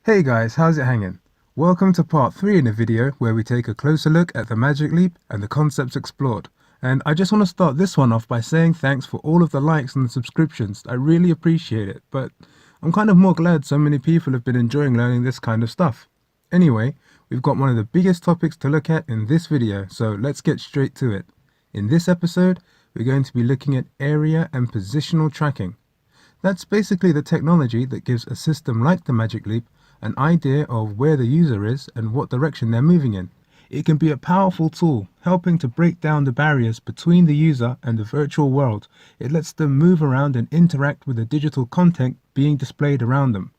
Hey guys, how's it hanging? Welcome to part 3 in the video where we take a closer look at the Magic Leap and the concepts explored. And I just want to start this one off by saying thanks for all of the likes and the subscriptions. I really appreciate it, but I'm kind of more glad so many people have been enjoying learning this kind of stuff. Anyway, we've got one of the biggest topics to look at in this video, so let's get straight to it. In this episode, we're going to be looking at area and positional tracking. That's basically the technology that gives a system like the Magic Leap an idea of where the user is and what direction they're moving in. It can be a powerful tool, helping to break down the barriers between the user and the virtual world. It lets them move around and interact with the digital content being displayed around them.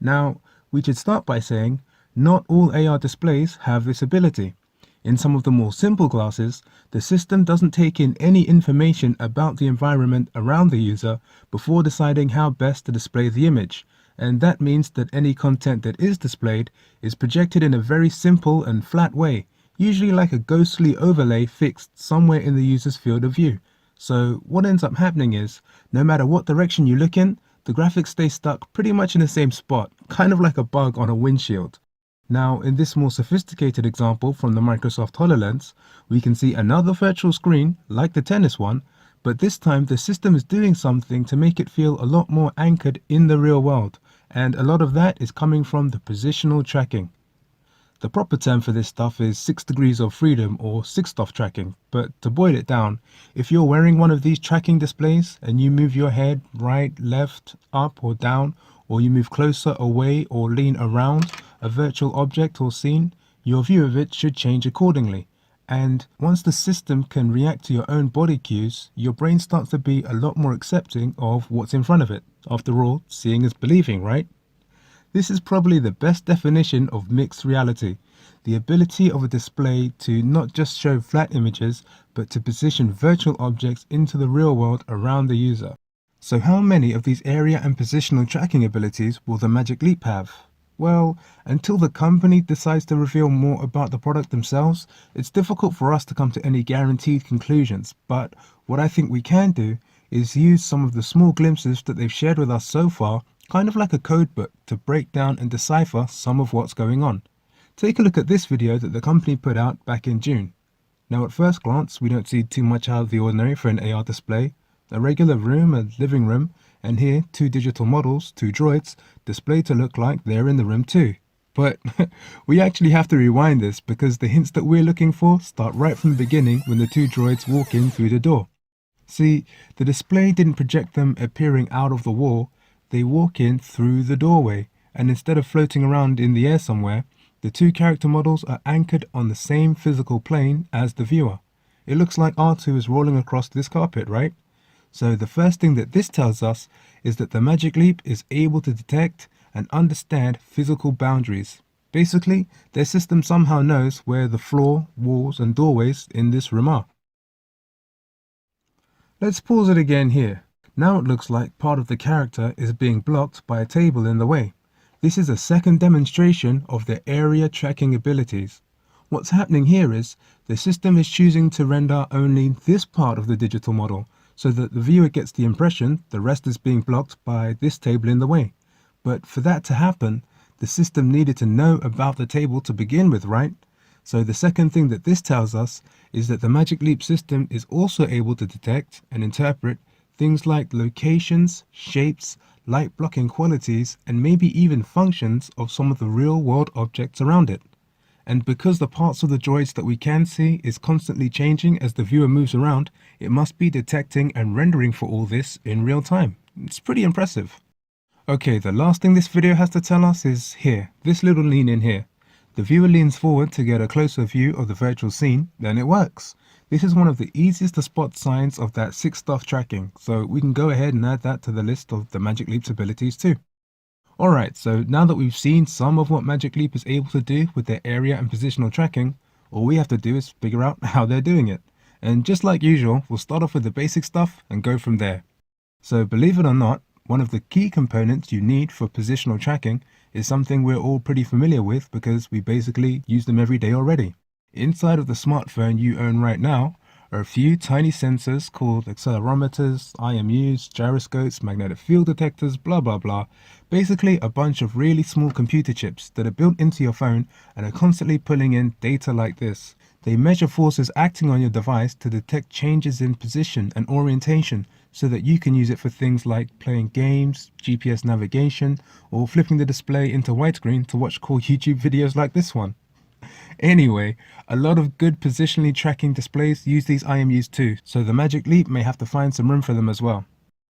Now, we should start by saying, not all AR displays have this ability. In some of the more simple glasses, the system doesn't take in any information about the environment around the user before deciding how best to display the image. And that means that any content that is displayed is projected in a very simple and flat way, usually like a ghostly overlay fixed somewhere in the user's field of view. So what ends up happening is, no matter what direction you look in, the graphics stay stuck pretty much in the same spot, kind of like a bug on a windshield. Now, in this more sophisticated example from the Microsoft HoloLens, we can see another virtual screen, like the tennis one, but this time the system is doing something to make it feel a lot more anchored in the real world, and a lot of that is coming from the positional tracking. The proper term for this stuff is 6 degrees of freedom or 6-DoF tracking, but to boil it down, if you're wearing one of these tracking displays and you move your head right, left, up or down, or you move closer, away or lean around a virtual object or scene, your view of it should change accordingly. And once the system can react to your own body cues, your brain starts to be a lot more accepting of what's in front of it. After all, seeing is believing, right? This is probably the best definition of mixed reality, the ability of a display to not just show flat images, but to position virtual objects into the real world around the user. So how many of these area and positional tracking abilities will the Magic Leap have? Well, until the company decides to reveal more about the product themselves, it's difficult for us to come to any guaranteed conclusions, but what I think we can do is use some of the small glimpses that they've shared with us so far, kind of like a code book, to break down and decipher some of what's going on. Take a look at this video that the company put out back in June. Now at first glance, we don't see too much out of the ordinary for an AR display. A regular room, a living room, and here 2 digital models, 2 droids, displayed to look like they're in the room too. But we actually have to rewind this because the hints that we're looking for start right from the beginning when the 2 droids walk in through the door. See, the display didn't project them appearing out of the wall, they walk in through the doorway, and instead of floating around in the air somewhere, the 2 character models are anchored on the same physical plane as the viewer. It looks like R2 is rolling across this carpet, right? So the first thing that this tells us is that the Magic Leap is able to detect and understand physical boundaries. Basically, their system somehow knows where the floor, walls and doorways in this room are. Let's pause it again here. Now it looks like part of the character is being blocked by a table in the way. This is a second demonstration of their area tracking abilities. What's happening here is the system is choosing to render only this part of the digital model, so that the viewer gets the impression the rest is being blocked by this table in the way. But for that to happen, the system needed to know about the table to begin with, right? So the second thing that this tells us is that the Magic Leap system is also able to detect and interpret things like locations, shapes, light blocking qualities, and maybe even functions of some of the real world objects around it. And because the parts of the droids that we can see is constantly changing as the viewer moves around, it must be detecting and rendering for all this in real time. It's pretty impressive. Okay, the last thing this video has to tell us is here, this little lean in here. The viewer leans forward to get a closer view of the virtual scene, then it works. This is one of the easiest to spot signs of that 6-DoF tracking, so we can go ahead and add that to the list of the Magic Leap's abilities too. Alright, so now that we've seen some of what Magic Leap is able to do with their area and positional tracking, all we have to do is figure out how they're doing it. And just like usual, we'll start off with the basic stuff and go from there. So believe it or not, one of the key components you need for positional tracking is something we're all pretty familiar with because we basically use them every day already. Inside of the smartphone you own right now are a few tiny sensors called accelerometers, IMUs, gyroscopes, magnetic field detectors, blah blah blah. Basically a bunch of really small computer chips that are built into your phone and are constantly pulling in data like this. They measure forces acting on your device to detect changes in position and orientation so that you can use it for things like playing games, GPS navigation, or flipping the display into widescreen to watch cool YouTube videos like this one. Anyway, a lot of good positionally tracking displays use these IMUs too, so the Magic Leap may have to find some room for them as well.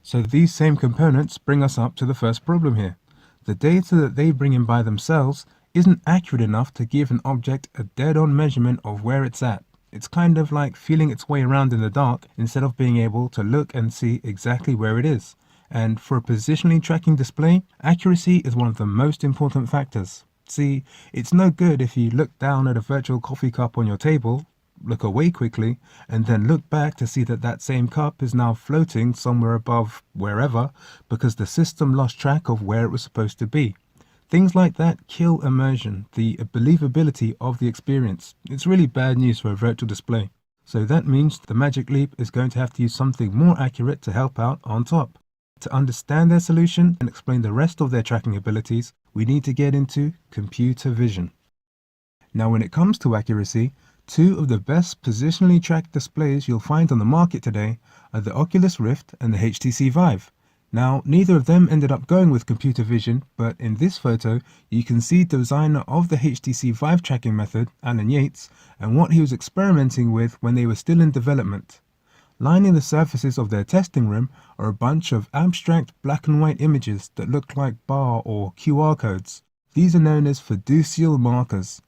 So these same components bring us up to the first problem here. The data that they bring in by themselves isn't accurate enough to give an object a dead-on measurement of where it's at. It's kind of like feeling its way around in the dark instead of being able to look and see exactly where it is. And for a positionally tracking display, accuracy is one of the most important factors. See, it's no good if you look down at a virtual coffee cup on your table, look away quickly, and then look back to see that that same cup is now floating somewhere above wherever because the system lost track of where it was supposed to be. Things like that kill immersion, the believability of the experience. It's really bad news for a virtual display. So that means the Magic Leap is going to have to use something more accurate to help out on top. To understand their solution and explain the rest of their tracking abilities, we need to get into computer vision. Now when it comes to accuracy, two of the best positionally tracked displays you'll find on the market today are the Oculus Rift and the HTC Vive. Now neither of them ended up going with computer vision, but in this photo you can see the designer of the HTC Vive tracking method, Alan Yates, and what he was experimenting with when they were still in development. Lining the surfaces of their testing room are a bunch of abstract black and white images that look like bar or QR codes. These are known as fiducial markers.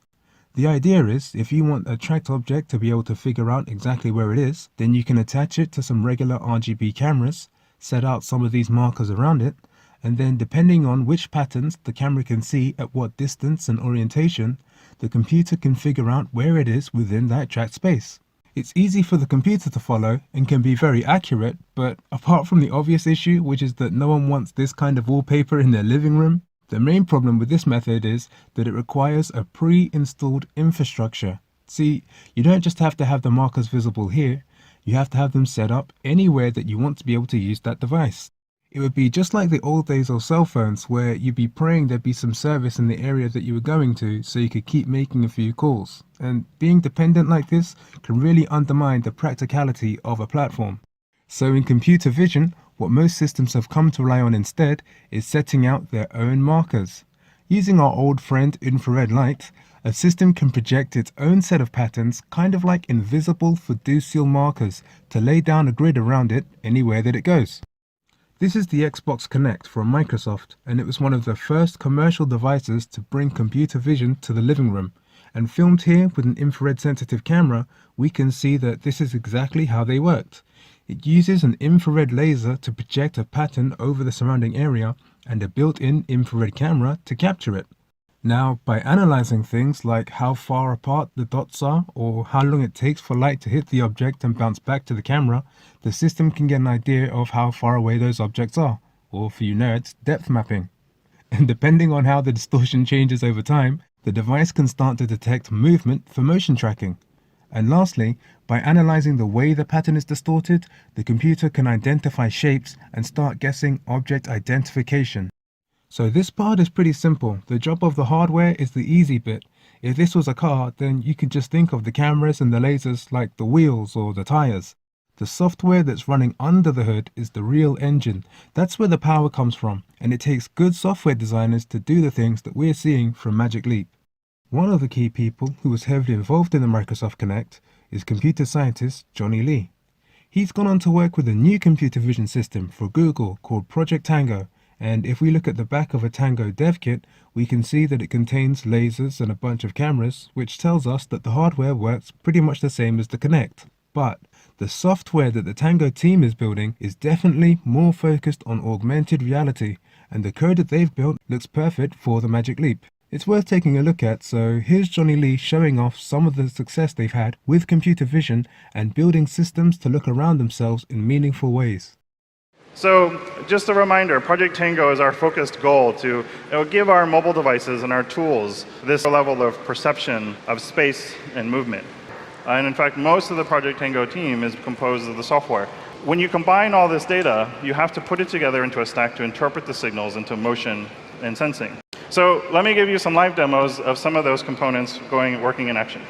The idea is, if you want a tracked object to be able to figure out exactly where it is, then you can attach it to some regular RGB cameras, set out some of these markers around it, and then depending on which patterns the camera can see at what distance and orientation, the computer can figure out where it is within that tracked space. It's easy for the computer to follow and can be very accurate, but apart from the obvious issue, which is that no one wants this kind of wallpaper in their living room, the main problem with this method is that it requires a pre-installed infrastructure. See, you don't just have to have the markers visible here, you have to have them set up anywhere that you want to be able to use that device. It would be just like the old days of cell phones where you'd be praying there'd be some service in the area that you were going to so you could keep making a few calls. And being dependent like this can really undermine the practicality of a platform. So in computer vision, what most systems have come to rely on instead is setting out their own markers. Using our old friend infrared light, a system can project its own set of patterns, kind of like invisible fiducial markers, to lay down a grid around it anywhere that it goes. This is the Xbox Kinect from Microsoft, and it was one of the first commercial devices to bring computer vision to the living room. And filmed here with an infrared sensitive camera, we can see that this is exactly how they worked. It uses an infrared laser to project a pattern over the surrounding area and a built-in infrared camera to capture it. Now, by analyzing things like how far apart the dots are or how long it takes for light to hit the object and bounce back to the camera, the system can get an idea of how far away those objects are, or for you nerds, depth mapping. And depending on how the distortion changes over time, the device can start to detect movement for motion tracking. And lastly, by analyzing the way the pattern is distorted, the computer can identify shapes and start guessing object identification. So this part is pretty simple. The job of the hardware is the easy bit. If this was a car, then you could just think of the cameras and the lasers like the wheels or the tires. The software that's running under the hood is the real engine. That's where the power comes from, and it takes good software designers to do the things that we're seeing from Magic Leap. One of the key people who was heavily involved in the Microsoft Kinect is computer scientist Johnny Lee. He's gone on to work with a new computer vision system for Google called Project Tango. And if we look at the back of a Tango dev kit, we can see that it contains lasers and a bunch of cameras, which tells us that the hardware works pretty much the same as the Kinect. But the software that the Tango team is building is definitely more focused on augmented reality, and the code that they've built looks perfect for the Magic Leap. It's worth taking a look at, so here's Johnny Lee showing off some of the success they've had with computer vision and building systems to look around themselves in meaningful ways. So just a reminder, Project Tango is our focused goal to give our mobile devices and our tools this level of perception of space and movement. And in fact, most of the Project Tango team is composed of the software. When you combine all this data, you have to put it together into a stack to interpret the signals into motion and sensing. So let me give you some live demos of some of those components working in action.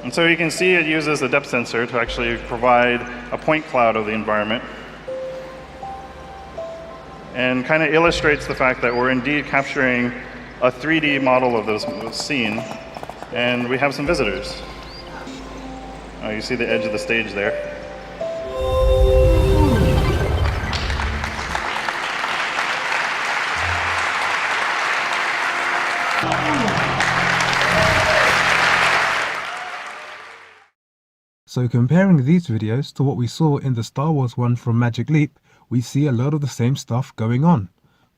And so you can see it uses a depth sensor to actually provide a point cloud of the environment, and kind of illustrates the fact that we're indeed capturing a 3D model of this scene, and we have some visitors. You see the edge of the stage there. So comparing these videos to what we saw in the Star Wars one from Magic Leap, we see a lot of the same stuff going on.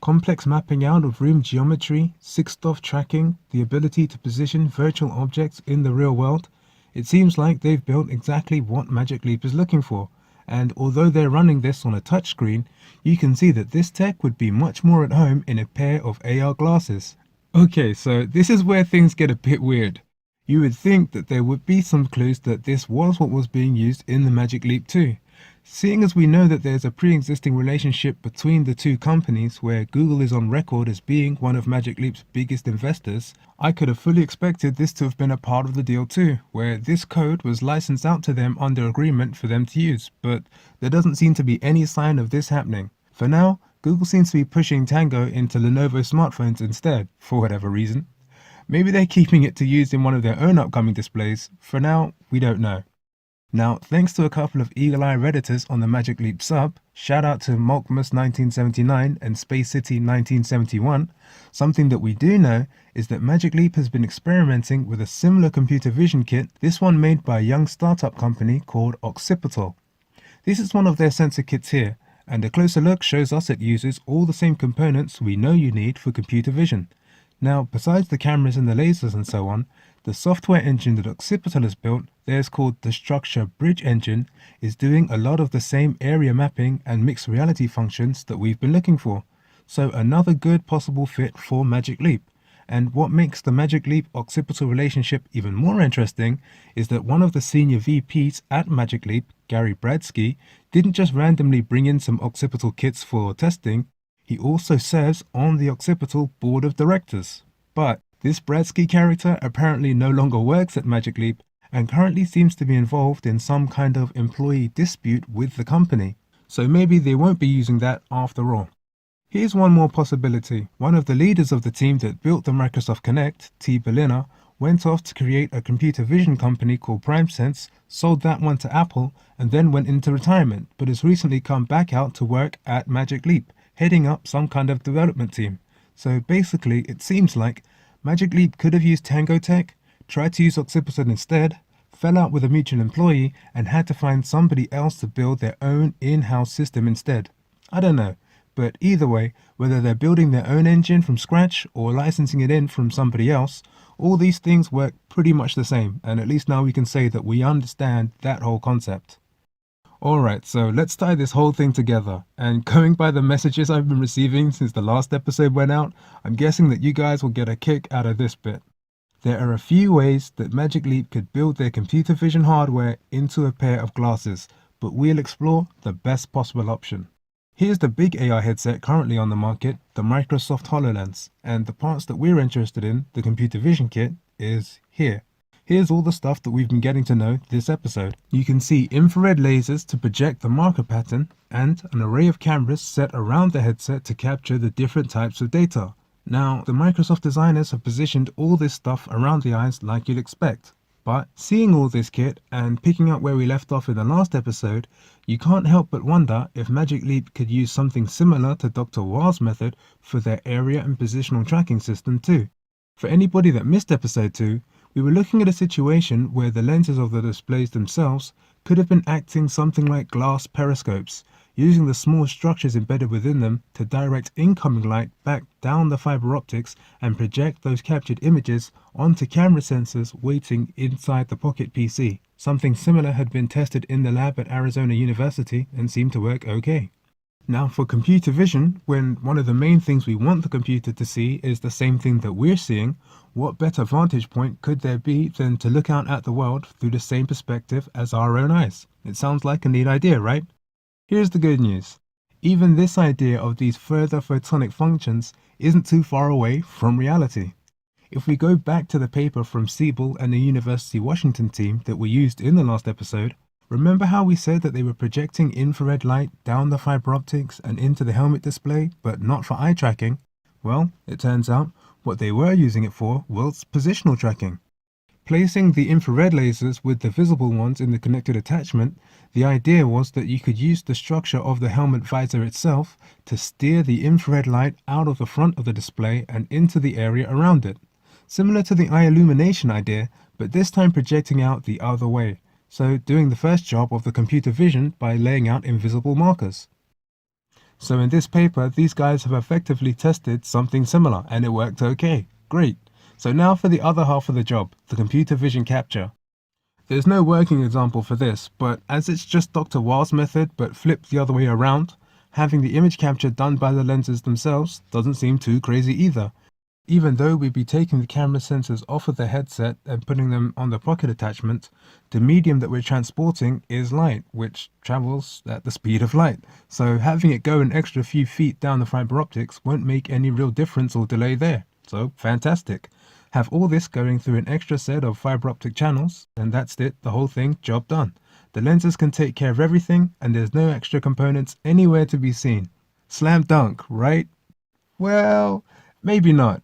Complex mapping out of room geometry, 6DoF tracking, the ability to position virtual objects in the real world. It seems like they've built exactly what Magic Leap is looking for, and although they're running this on a touchscreen, you can see that this tech would be much more at home in a pair of AR glasses. Okay, so this is where things get a bit weird. You would think that there would be some clues that this was what was being used in the Magic Leap 2. Seeing as we know that there's a pre-existing relationship between the two companies where Google is on record as being one of Magic Leap's biggest investors, I could have fully expected this to have been a part of the deal too, where this code was licensed out to them under agreement for them to use, but there doesn't seem to be any sign of this happening. For now, Google seems to be pushing Tango into Lenovo smartphones instead, for whatever reason. Maybe they're keeping it to use in one of their own upcoming displays. For now, we don't know. Now, thanks to a couple of eagle-eye Redditors on the Magic Leap sub, shout out to Malkmus1979 and Space City 1971, something that we do know is that Magic Leap has been experimenting with a similar computer vision kit, this one made by a young startup company called Occipital. This is one of their sensor kits here, and a closer look shows us it uses all the same components we know you need for computer vision. Now, besides the cameras and the lasers and so on, the software engine that Occipital has built, theirs called the Structure Bridge Engine, is doing a lot of the same area mapping and mixed reality functions that we've been looking for. So another good possible fit for Magic Leap. And what makes the Magic Leap Occipital relationship even more interesting is that one of the senior VPs at Magic Leap, Gary Bradsky, didn't just randomly bring in some Occipital kits for testing, he also serves on the Occipital board of directors. But this Bradsky character apparently no longer works at Magic Leap and currently seems to be involved in some kind of employee dispute with the company. So maybe they won't be using that after all. Here's one more possibility. One of the leaders of the team that built the Microsoft Kinect, T. Berliner, went off to create a computer vision company called PrimeSense, sold that one to Apple, and then went into retirement, but has recently come back out to work at Magic Leap, heading up some kind of development team. So basically, it seems like Magic Leap could have used Tango Tech, tried to use Occipital instead, fell out with a mutual employee, and had to find somebody else to build their own in-house system instead. I don't know, but either way, whether they're building their own engine from scratch or licensing it in from somebody else, all these things work pretty much the same, and at least now we can say that we understand that whole concept. Alright, so let's tie this whole thing together, and going by the messages I've been receiving since the last episode went out, I'm guessing that you guys will get a kick out of this bit. There are a few ways that Magic Leap could build their computer vision hardware into a pair of glasses, but we'll explore the best possible option. Here's the big AR headset currently on the market, the Microsoft HoloLens, and the parts that we're interested in, the computer vision kit, is here. Here's all the stuff that we've been getting to know this episode. You can see infrared lasers to project the marker pattern and an array of cameras set around the headset to capture the different types of data. Now, the Microsoft designers have positioned all this stuff around the eyes like you'd expect. But seeing all this kit and picking up where we left off in the last episode, you can't help but wonder if Magic Leap could use something similar to Dr. Wa's method for their area and positional tracking system too. For anybody that missed episode 2, we were looking at a situation where the lenses of the displays themselves could have been acting something like glass periscopes, using the small structures embedded within them to direct incoming light back down the fiber optics and project those captured images onto camera sensors waiting inside the Pocket PC. Something similar had been tested in the lab at Arizona University and seemed to work okay. Now, for computer vision, when one of the main things we want the computer to see is the same thing that we're seeing, what better vantage point could there be than to look out at the world through the same perspective as our own eyes? It sounds like a neat idea, right? Here's the good news. Even this idea of these further photonic functions isn't too far away from reality. If we go back to the paper from Siebel and the University of Washington team that we used in the last episode, remember how we said that they were projecting infrared light down the fiber optics and into the helmet display, but not for eye tracking? Well, it turns out what they were using it for was positional tracking. Placing the infrared lasers with the visible ones in the connected attachment, the idea was that you could use the structure of the helmet visor itself to steer the infrared light out of the front of the display and into the area around it. Similar to the eye illumination idea, but this time projecting out the other way. So doing the first job of the computer vision by laying out invisible markers. So in this paper, these guys have effectively tested something similar and it worked okay. Great. So now for the other half of the job, the computer vision capture. There's no working example for this, but as it's just Dr. Wah's method but flipped the other way around, having the image capture done by the lenses themselves doesn't seem too crazy either. Even though we'd be taking the camera sensors off of the headset and putting them on the pocket attachment, the medium that we're transporting is light, which travels at the speed of light. So having it go an extra few feet down the fiber optics won't make any real difference or delay there. So fantastic. Have all this going through an extra set of fiber optic channels, and that's it, the whole thing, job done. The lenses can take care of everything, and there's no extra components anywhere to be seen. Slam dunk, right? Well, maybe not.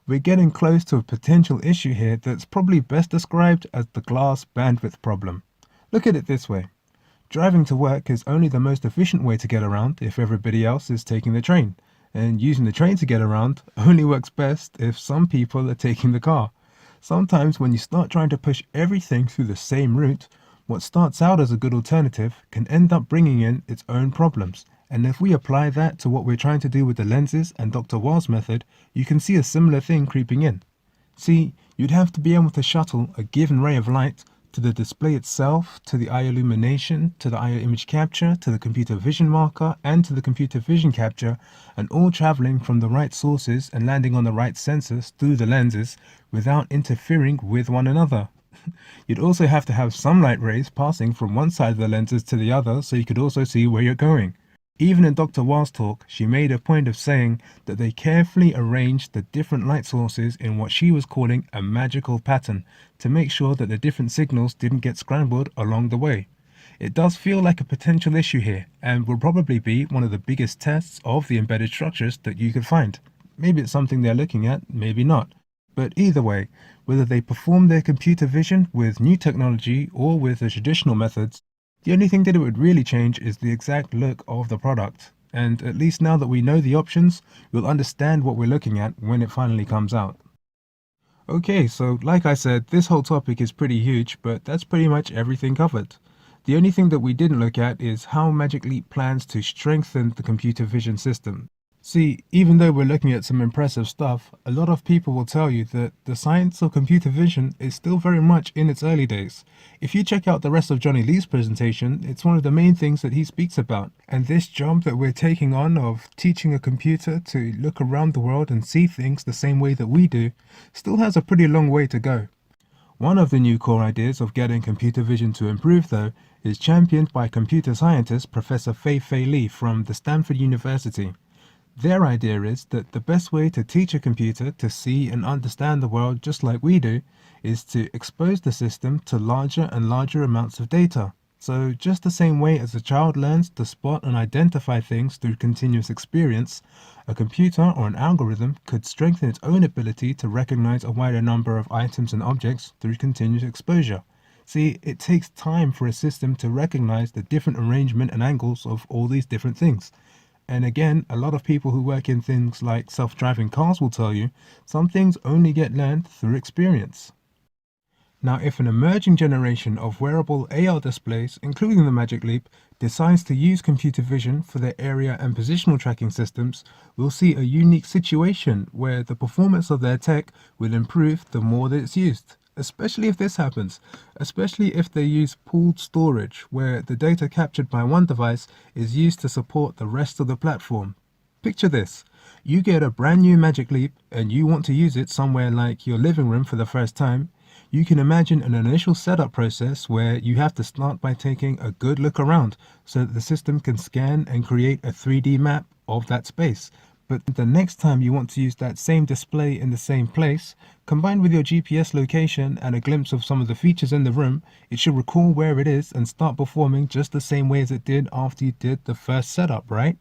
We're getting close to a potential issue here that's probably best described as the glass bandwidth problem. Look at it this way. Driving to work is only the most efficient way to get around if everybody else is taking the train. And using the train to get around only works best if some people are taking the car. Sometimes when you start trying to push everything through the same route, what starts out as a good alternative can end up bringing in its own problems. And if we apply that to what we're trying to do with the lenses and Dr. Wah's method, you can see a similar thing creeping in. See, you'd have to be able to shuttle a given ray of light to the display itself, to the eye illumination, to the eye image capture, to the computer vision marker, and to the computer vision capture, and all traveling from the right sources and landing on the right sensors through the lenses without interfering with one another. You'd also have to have some light rays passing from one side of the lenses to the other so you could also see where you're going. Even in Dr. Wah's talk, she made a point of saying that they carefully arranged the different light sources in what she was calling a magical pattern to make sure that the different signals didn't get scrambled along the way. It does feel like a potential issue here and will probably be one of the biggest tests of the embedded structures that you could find. Maybe it's something they're looking at, maybe not. But either way, whether they perform their computer vision with new technology or with the traditional methods, the only thing that it would really change is the exact look of the product. And at least now that we know the options, we'll understand what we're looking at when it finally comes out. Okay, so like I said, this whole topic is pretty huge, but that's pretty much everything covered. The only thing that we didn't look at is how Magic Leap plans to strengthen the computer vision system. See, even though we're looking at some impressive stuff, a lot of people will tell you that the science of computer vision is still very much in its early days. If you check out the rest of Johnny Lee's presentation, it's one of the main things that he speaks about. And this job that we're taking on of teaching a computer to look around the world and see things the same way that we do still has a pretty long way to go. One of the new core ideas of getting computer vision to improve, though, is championed by computer scientist Professor Fei-Fei Li from the Stanford University. Their idea is that the best way to teach a computer to see and understand the world just like we do is to expose the system to larger and larger amounts of data. So just the same way as a child learns to spot and identify things through continuous experience, a computer or an algorithm could strengthen its own ability to recognize a wider number of items and objects through continuous exposure. See, it takes time for a system to recognize the different arrangement and angles of all these different things. And again, a lot of people who work in things like self-driving cars will tell you, some things only get learned through experience. Now, if an emerging generation of wearable AR displays, including the Magic Leap, decides to use computer vision for their area and positional tracking systems, we'll see a unique situation where the performance of their tech will improve the more that it's used. especially if this happens, especially if they use pooled storage where the data captured by one device is used to support the rest of the platform. Picture this. You get a brand new Magic Leap and you want to use it somewhere like your living room for the first time. You can imagine an initial setup process where you have to start by taking a good look around so that the system can scan and create a 3D map of that space. But the next time you want to use that same display in the same place, combined with your GPS location and a glimpse of some of the features in the room, it should recall where it is and start performing just the same way as it did after you did the first setup, right?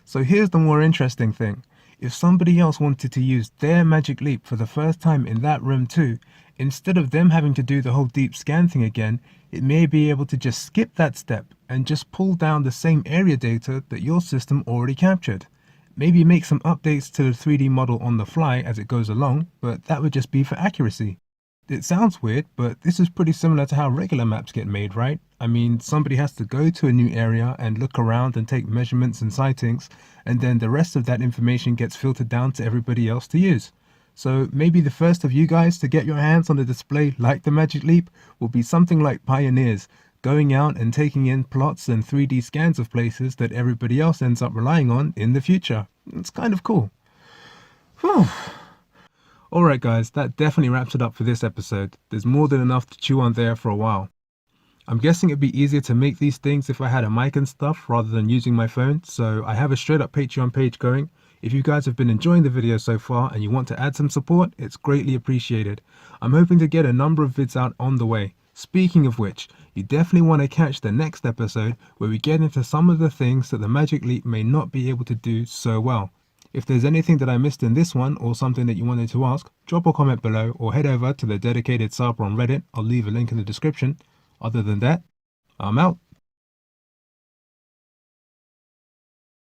So here's the more interesting thing. If somebody else wanted to use their Magic Leap for the first time in that room too, instead of them having to do the whole deep scan thing again, it may be able to just skip that step and just pull down the same area data that your system already captured. Maybe make some updates to the 3D model on the fly as it goes along, but that would just be for accuracy. It sounds weird, but this is pretty similar to how regular maps get made, right? I mean, somebody has to go to a new area and look around and take measurements and sightings, and then the rest of that information gets filtered down to everybody else to use. So maybe the first of you guys to get your hands on a display like the Magic Leap will be something like pioneers, going out and taking in plots and 3D scans of places that everybody else ends up relying on in the future. It's kind of cool. Whew. Alright guys, that definitely wraps it up for this episode. There's more than enough to chew on there for a while. I'm guessing it'd be easier to make these things if I had a mic and stuff rather than using my phone, so I have a straight up Patreon page going. If you guys have been enjoying the video so far and you want to add some support, it's greatly appreciated. I'm hoping to get a number of vids out on the way. Speaking of which, you definitely want to catch the next episode where we get into some of the things that the Magic Leap may not be able to do so well. If there's anything that I missed in this one or something that you wanted to ask, drop a comment below or head over to the dedicated subreddit on Reddit. I'll leave a link in the description. Other than that, I'm out.